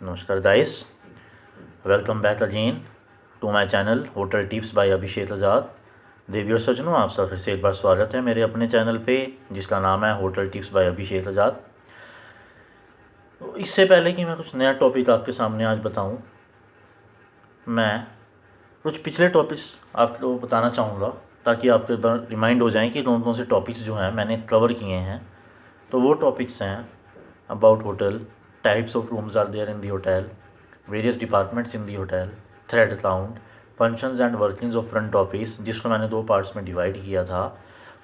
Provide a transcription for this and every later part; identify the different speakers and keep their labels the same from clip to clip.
Speaker 1: नमस्कार guys, welcome back again to my channel hotel tips by Abhishek Azad. देवियों सज्जनों, आप सब फिर से एक बार स्वागत है मेरे अपने चैनल पे जिसका नाम है होटल टिप्स बाय अभिषेक आज़ाद। इससे पहले कि मैं कुछ नया टॉपिक आपके सामने आज बताऊं, मैं कुछ पिछले टॉपिक्स आपको बताना चाहूँगा ताकि आपके रिमाइंड हो जाएं कि कौन कौन से टॉपिक्स जो हैं मैंने कवर किए हैं। तो वो टॉपिक्स हैं about hotel, types of rooms are there in the hotel, various departments in the hotel, thread account, functions and workings of front office, जिसको मैंने 2 पार्ट्स में डिवाइड किया था।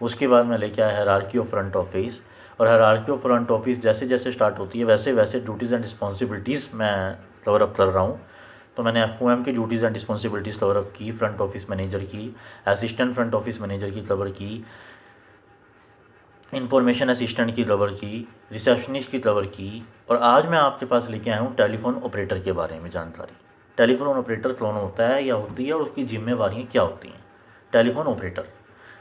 Speaker 1: उसके बाद मैं लेके आया हायरार्की ऑफ फ्रंट ऑफिस, और हायरार्की ऑफ फ्रंट ऑफिस जैसे जैसे स्टार्ट होती है वैसे वैसे ड्यूटीज़ एंड रिस्पॉन्सिबिलिटीज़ मैं कवर अप कर रहा हूँ। तो मैंने FOM की duties and responsibilities cover up की, फ्रंट ऑफिस मैनेजर की, असिस्टेंट फ्रंट ऑफिस मैनेजर की कवर की, इंफॉर्मेशन असिस्टेंट की कवर की, रिसेप्शनिस्ट की कवर की, और आज मैं आपके पास लेके आया हूँ टेलीफोन ऑपरेटर के बारे में जानकारी। टेलीफोन ऑपरेटर कौन होता है या होती है और उसकी जिम्मेवारियाँ क्या होती हैं। टेलीफोन ऑपरेटर,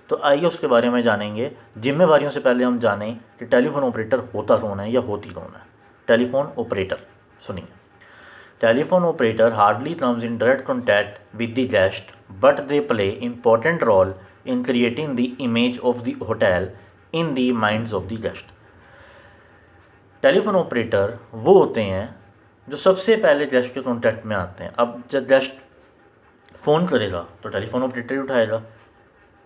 Speaker 1: तो आइए उसके बारे में जानेंगे। जिम्मेवारियों से पहले हम जानें कि टेलीफोन ऑपरेटर होता कौन है या होती कौन है। टेलीफोन ऑपरेटर, सुनिए। Telephone operator hardly comes in direct contact with the guest, but they play important role in creating the image of the hotel in the minds of the guest. Telephone operator वो होते हैं जो सबसे पहले guest के contact में आते हैं। अब जब गेस्ट फ़ोन करेगा तो टेलीफोन ऑपरेटर ही उठाएगा,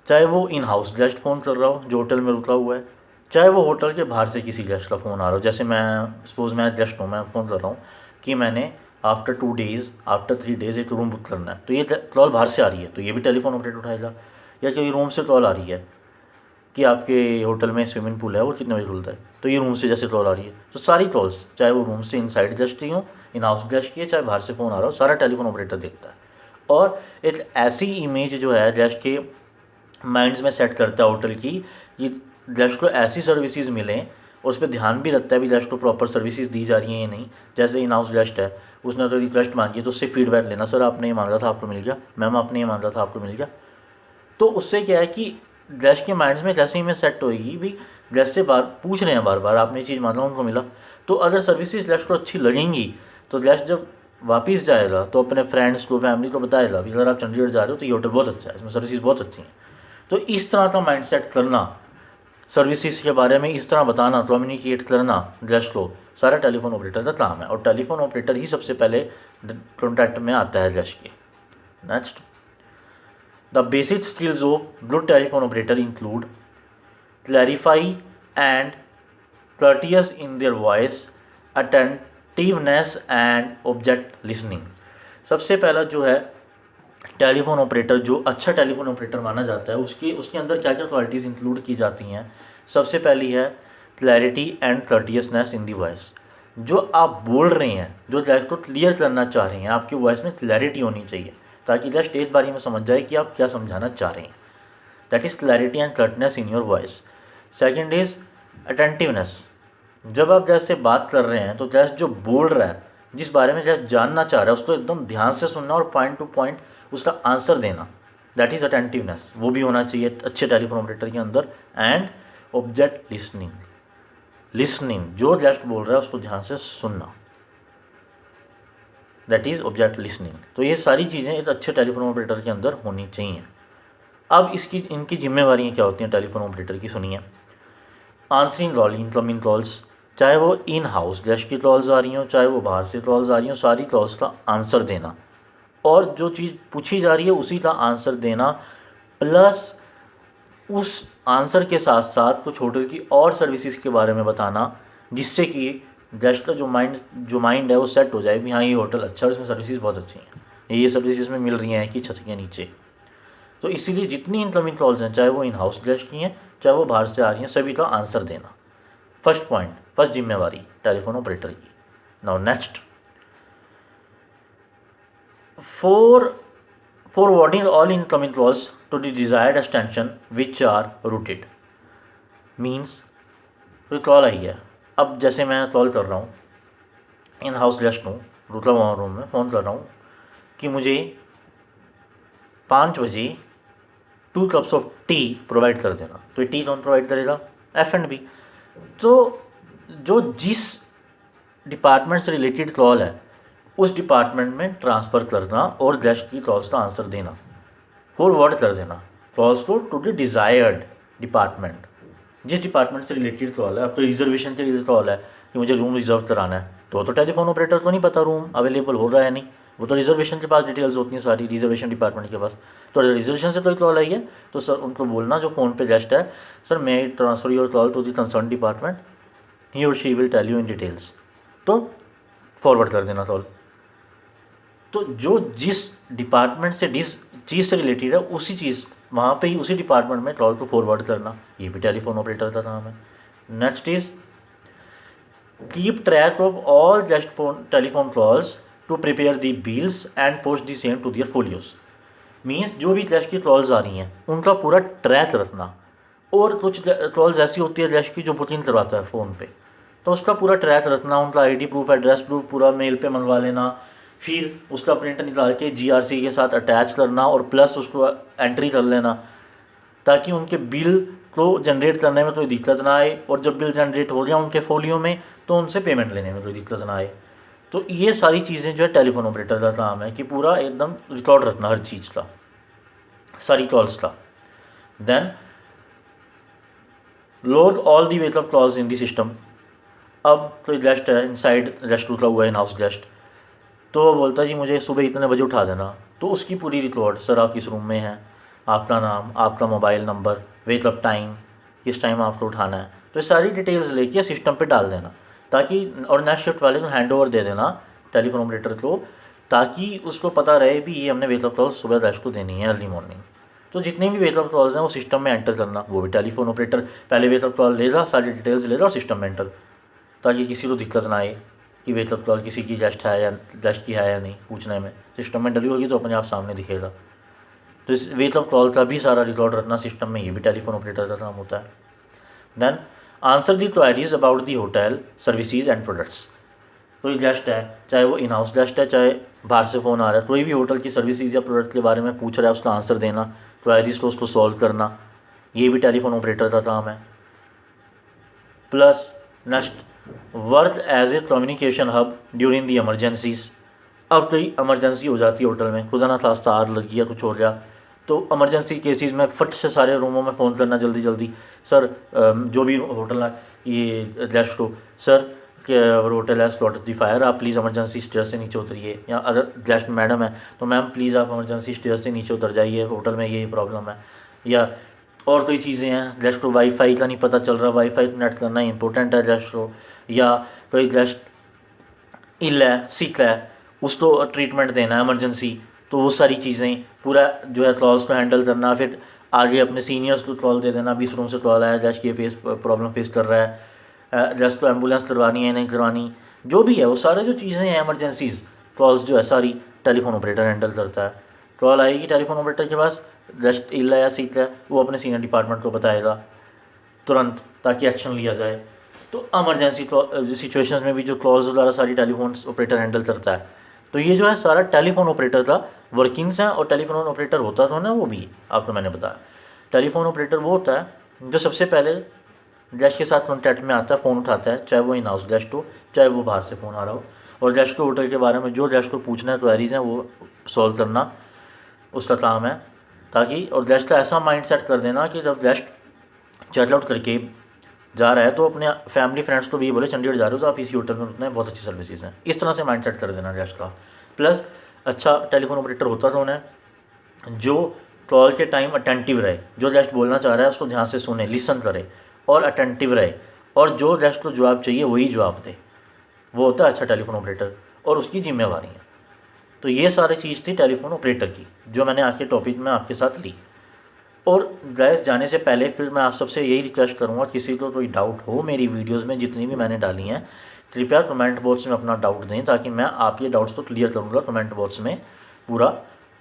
Speaker 1: चाहे वो इन हाउस गेस्ट फ़ोन कर रहा हो जो होटल में रुका हुआ है, चाहे वो होटल के बाहर से किसी गेस्ट का फ़ोन आ रहा हो। जैसे मैं सपोज़ मैं गेस्ट हूँ, मैं फ़ोन कर रहा हूँ कि मैंने आफ्टर 2 डेज़, आफ्टर 3 डेज़ एक रूम बुक करना है, तो ये कॉल बाहर से आ रही है तो ये भी टेलीफोन ऑपरेटर उठाएगा। या कोई रूम से कॉल आ रही है कि आपके होटल में स्विमिंग पूल है वो कितने बजे खुलता है, तो ये रूम से जैसे कॉल आ रही है, तो सारी कॉल्स चाहे वो रूम से इनसाइड गेस्ट की हो, इन हाउस गेस्ट की है, चाहे बाहर से फ़ोन आ रहा हो, सारा टेलीफोन ऑपरेटर देखता है। और एक ऐसी इमेज जो है गेस्ट के माइंड्स में सेट करता है होटल की, ये गेस्ट को ऐसी सर्विसेज मिलें, और उस पर ध्यान भी रखता है भी गेस्ट को प्रॉपर सर्विसेज दी जा रही हैं या नहीं। जैसे इन हाउस गेस्ट है, उसने तो रिक्वेस्ट मांगी है तो उससे फीडबैक लेना, सर आपने ये मांगा था आपको मिल गया, मैम आपने ये मांगा था आपको मिल गया। तो उससे क्या है कि गेस्ट के माइंड्स में जैसे ही में सेट होएगी भी, गेस्ट से बार पूछ रहे हैं बार बार आपने ये चीज़ मांगा उनको मिला, तो अगर सर्विसेज गेस्ट को अच्छी लगेंगी तो गेस्ट जब वापस जाएगा तो अपने फ्रेंड्स को, फैमिली को बताएगा भी अगर आप चंडीगढ़ जा रहे हो तो ये होटल बहुत अच्छा है, इसमें सर्विसेज बहुत अच्छी हैं। तो इस तरह का माइंड सेट करना, सर्विसेज के बारे में इस तरह बताना, कम्युनिकेट करना गेस्ट को, सारा टेलीफोन ऑपरेटर का काम है। और टेलीफोन ऑपरेटर ही सबसे पहले कॉन्टैक्ट में आता है गेस्ट के। Next, the basic skills of good telephone operator include clarify and courteous in their voice, attentiveness and object listening। सबसे पहला जो है टेलीफोन ऑपरेटर, जो अच्छा टेलीफोन ऑपरेटर माना जाता है, उसके अंदर क्या क्या क्वालिटीज़ इंक्लूड की जाती हैं। सबसे पहली है clarity and courteousness in the voice. जो आप बोल रहे हैं, जो गेस्ट को क्लियर करना चाह रहे हैं, आपकी वॉइस में क्लैरिटी होनी चाहिए ताकि गेस्ट एक बारी में समझ जाए कि आप क्या समझाना चाह रहे हैं। That is clarity and curtness in your voice. Second is attentiveness. जब आप गेस्ट से बात कर रहे हैं तो गेस्ट जो बोल रहा है, जिस बारे में गेस्ट जानना चाह रहा है, उसको एकदम ध्यान से सुनना और पॉइंट टू पॉइंट उसका आंसर देना। दैट इज़ अटेंटिवनेस, वो भी होना चाहिए अच्छे टेलीफोन ऑपरेटर के अंदर। एंड ऑब्जेक्ट लिसनिंग, लिसनिंग जो गेस्ट बोल रहा है उसको ध्यान से सुनना, दैट इज़ ऑब्जेक्ट लिसनिंग। तो ये सारी चीज़ें एक अच्छे टेलीफोन ऑपरेटर के अंदर होनी चाहिए। अब इनकी जिम्मेवारियाँ क्या होती हैं टेलीफोन ऑपरेटर की, सुनिए। आंसरिंग कॉल, इनकमिंग कॉल्स, चाहे वो इन हाउस गेस्ट की कॉल्स आ रही हों, चाहे वो बाहर से कॉल्स आ रही हों, सारी कॉल्स का आंसर देना और जो चीज़ पूछी जा रही है उसी का आंसर देना, प्लस उस आंसर के साथ साथ कुछ होटल की और सर्विसेज के बारे में बताना, जिससे कि गेस्ट का जो माइंड है वो सेट हो जाए कि हाँ ये होटल अच्छा है, इसमें सर्विसेज बहुत अच्छी हैं, ये सर्विसेज में मिल रही हैं कि छत के नीचे। तो इसीलिए जितनी इनकमिंग कॉल्स हैं, चाहे वो इन हाउस गेस्ट की हैं चाहे वो बाहर से आ रही हैं, सभी का आंसर देना फर्स्ट पॉइंट, फर्स्ट जिम्मेवारी टेलीफोन ऑपरेटर की। Now next, forwarding all incoming calls to the desired extension which are routed। Means कोई कॉल आई है, अब जैसे मैं कॉल कर रहा हूँ, इन हाउस गेस्ट हूँ, रुका हुआ रूम में, फ़ोन कर रहा हूँ कि मुझे 5 बजे 2 कप्स ऑफ टी प्रोवाइड कर देना। तो ये टी कौन प्रोवाइड करेगा? F&B। तो जो जिस डिपार्टमेंट से रिलेटेड कॉल है, उस डिपार्टमेंट में ट्रांसफ़र करना और डैश की क्लॉज का आंसर देना, फॉरवर्ड कर देना क्लॉज को टू द डिज़ायर्ड डिपार्टमेंट। जिस डिपार्टमेंट से रिलेटेड कॉल है, अब तो रिजर्वेशन के लिए कॉल है कि मुझे रूम रिजर्व कराना है, तो टेलीफोन ऑपरेटर को नहीं पता रूम अवेलेबल हो रहा है नहीं, वो तो रिजर्वेशन के पास डिटेल्स होती हैं सारी, रिजर्वेशन डिपार्टमेंट के पास। तो रिजर्वेशन से कोई कॉल आई है तो सर उनको बोलना जो फ़ोन पे गेस्ट है, sir may transfer your call to the concern department, he or she will tell you in details, तो फॉरवर्ड कर देना कॉल। तो जो जिस डिपार्टमेंट से जिस चीज़ से रिलेटेड है उसी चीज़ वहाँ पे ही उसी डिपार्टमेंट में कॉल को फॉरवर्ड करना, ये भी टेलीफोन ऑपरेटर का काम है। Next is keep track of all guest phone telephone calls to prepare the bills and post the same to their folios. Means जो भी गेस्ट की कॉल्स आ रही हैं उनका पूरा ट्रैक रखना, और कुछ कॉल्स ऐसी होती है गेस्ट की जो बुकिंग करवाता है फ़ोन पे, तो उसका पूरा ट्रैक रखना, उनका आईडी प्रूफ एड्रेस प्रूफ पूरा मेल पे मंगवा लेना, फिर उसका प्रिंट निकाल के जीआरसी के साथ अटैच करना और प्लस उसको एंट्री कर लेना, ताकि उनके बिल को जनरेट करने में कोई दिक्कत ना आए, और जब बिल जनरेट हो गया उनके फोलियो में तो उनसे पेमेंट लेने में कोई दिक्कत ना आए। तो ये सारी चीज़ें जो है टेलीफोन ऑपरेटर का काम है कि पूरा एकदम रिकॉर्ड रखना हर चीज़ का, सारी कॉल्स का। Then load all the wake up calls in the system. अब कोई गेस्ट है इनसाइड, गेस्ट रुका हुआ है इन हाउस गेस्ट, तो वो बोलता है जी मुझे सुबह इतने बजे उठा देना, तो उसकी पूरी रिकॉर्ड, सर आप किस रूम में हैं, आपका नाम, आपका मोबाइल नंबर, वेकअप टाइम, किस टाइम आपको उठाना है, तो ये सारी डिटेल्स लेके सिस्टम पे डाल देना, ताकि और नेक्स्ट शिफ्ट वाले को हैंड ओवर दे देना टेलीफोन ऑपरेटर को, ताकि उसको पता रहे भी ये हमने वेकअप कॉल सुबह गेस्ट को देनी है अर्ली मॉर्निंग। तो जितने भी वेकअप कॉल्स हैं वो सिस्टम में एंटर करना, वो भी टेलीफोन ऑपरेटर पहले वेकअप कॉल लेगा, सारी डिटेल्स लेगा और सिस्टम में एंटर, ताकि किसी को दिक्कत ना आए कि वेकअप कॉल किसी की गेस्ट है या गेस्ट की है या नहीं पूछने में, सिस्टम में डली होगी तो अपने आप सामने दिखेगा। तो इस वेकअप कॉल का भी सारा रिकॉर्ड रखना सिस्टम में, ये भी टेलीफोन ऑपरेटर का काम होता है। Then answer the queries about the hotel services and products. कोई गेस्ट है, चाहे वो इन हाउस गेस्ट है चाहे बाहर से फ़ोन आ रहा है, कोई भी होटल की सर्विसेज या प्रोडक्ट के बारे में पूछ रहा है उसका आंसर देना, क्वायरीज को उसको सॉल्व करना, ये भी टेलीफोन ऑपरेटर का काम है। Plus next work as a communication hub during the emergencies. अब कोई इमरजेंसी हो जाती है होटल में, खुदा ना खास्ता आग लग गया कुछ हो गया, तो इमरजेंसी केसेस में फट से सारे रूमों में फ़ोन करना जल्दी जल्दी, सर जो भी होटल है ये गेस्ट को, सर होटल है स्लॉट दी फायर, आप प्लीज़ इमरजेंसी स्टेयर से नीचे उतरिए, या अगर गेस्ट मैडम है तो मैम प्लीज़ आप इमरजेंसी स्टेयर से नीचे उतर जाइए, होटल में ये प्रॉब्लम है। या और कोई चीज़ें हैं, गेस्ट को वाईफाई का नहीं पता चल रहा, वाईफाई कनेक्ट करना इंपॉर्टेंट है गेस्ट को, या कोई गेस्ट इल है सिक है उसको ट्रीटमेंट देना है इमरजेंसी, तो वो सारी चीज़ें पूरा जो है कॉल्स को हैंडल करना, फिर आगे अपने सीनियर्स को कॉल दे देना, 20 रूम से कॉल आया गेस्ट ये प्रॉब्लम फेस कर रहा है, गेस्ट को एम्बुलेंस करवानी है नहीं करवानी, जो भी है वो सारे जो चीज़ें हैं इमरजेंसीज कॉल्स जो है सारी टेलीफोन ऑपरेटर हैंडल करता है। कॉल आएगी टेलीफोन ऑपरेटर के पास, गेस्ट इल है या सिक है, वो अपने सीनियर डिपार्टमेंट को बताएगा तुरंत ताकि एक्शन लिया जाए। तो इमरजेंसी सिचुएशंस में भी जो कॉल्स वगैरह सारी टेलीफोन ऑपरेटर हैंडल करता है। तो ये जो है सारा टेलीफोन ऑपरेटर का वर्किंग्स हैं, और टेलीफोन ऑपरेटर होता तो ना वो भी आपको मैंने बताया, टेलीफोन ऑपरेटर वो होता है जो सबसे पहले गेस्ट के साथ कॉन्टैक्ट में आता है, फ़ोन उठाता है, चाहे वो इन हाउस गेस्ट हो चाहे वो बाहर से फ़ोन आ रहा हो, और गेस्ट को होटल के बारे में जो गेस्ट को पूछना है क्वेरीज हैं वो सॉल्व करना उसका काम है, ताकि और गेस्ट का ऐसा माइंड सेट कर देना कि जब गेस्ट चेकआउट करके जा रहा है तो अपने फैमिली फ्रेंड्स को भी ये बोले चंडीगढ़ जा रहे हो तो आप इसी होटल में रुकना है, बहुत अच्छी सर्विसेज हैं, इस तरह से माइंड सेट कर देना गेस्ट का। प्लस अच्छा टेलीफोन ऑपरेटर होता तो उन्हें जो कॉल के टाइम अटेंटिव रहे, जो गेस्ट बोलना चाह रहा है उसको ध्यान से सुने, लिसन करे और अटेंटिव रहे, और जो गेस्ट को जवाब चाहिए वही जवाब दे, वो होता है अच्छा टेलीफोन ऑपरेटर, और उसकी जिम्मेवारी है। तो ये सारी चीज़ थी टेलीफोन ऑपरेटर की जो मैंने आज के टॉपिक में आपके साथ ली। और गैस जाने से पहले फिर मैं आप सबसे यही रिक्वेस्ट करूँगा, किसी को कोई डाउट हो मेरी वीडियोस में जितनी भी मैंने डाली हैं, कृपया कमेंट बॉक्स में अपना डाउट दें, ताकि मैं आपके डाउट्स को क्लियर करूँगा कमेंट बॉक्स में पूरा।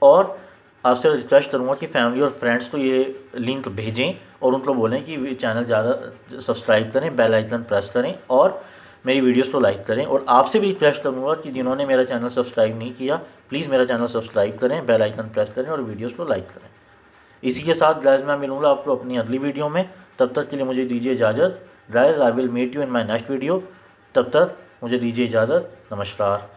Speaker 1: और आपसे रिक्वेस्ट करूँगा कि फैमिली और फ्रेंड्स को ये लिंक भेजें और उनको बोलें कि चैनल ज़्यादा सब्सक्राइब करें, बेल आइकन प्रेस करें और मेरी वीडियोस को लाइक करें। और आपसे भी रिक्वेस्ट करूँगा कि जिन्होंने मेरा चैनल सब्सक्राइब नहीं किया प्लीज़ मेरा चैनल सब्सक्राइब करें, बेल आइकन प्रेस करें और वीडियोस को लाइक करें। इसी के साथ गाइस मैं मिलूँगा आपको अपनी अगली वीडियो में, तब तक के लिए मुझे दीजिए इजाज़त। Guys I will meet you in my next video, तब तक मुझे दीजिए इजाज़त। नमस्कार।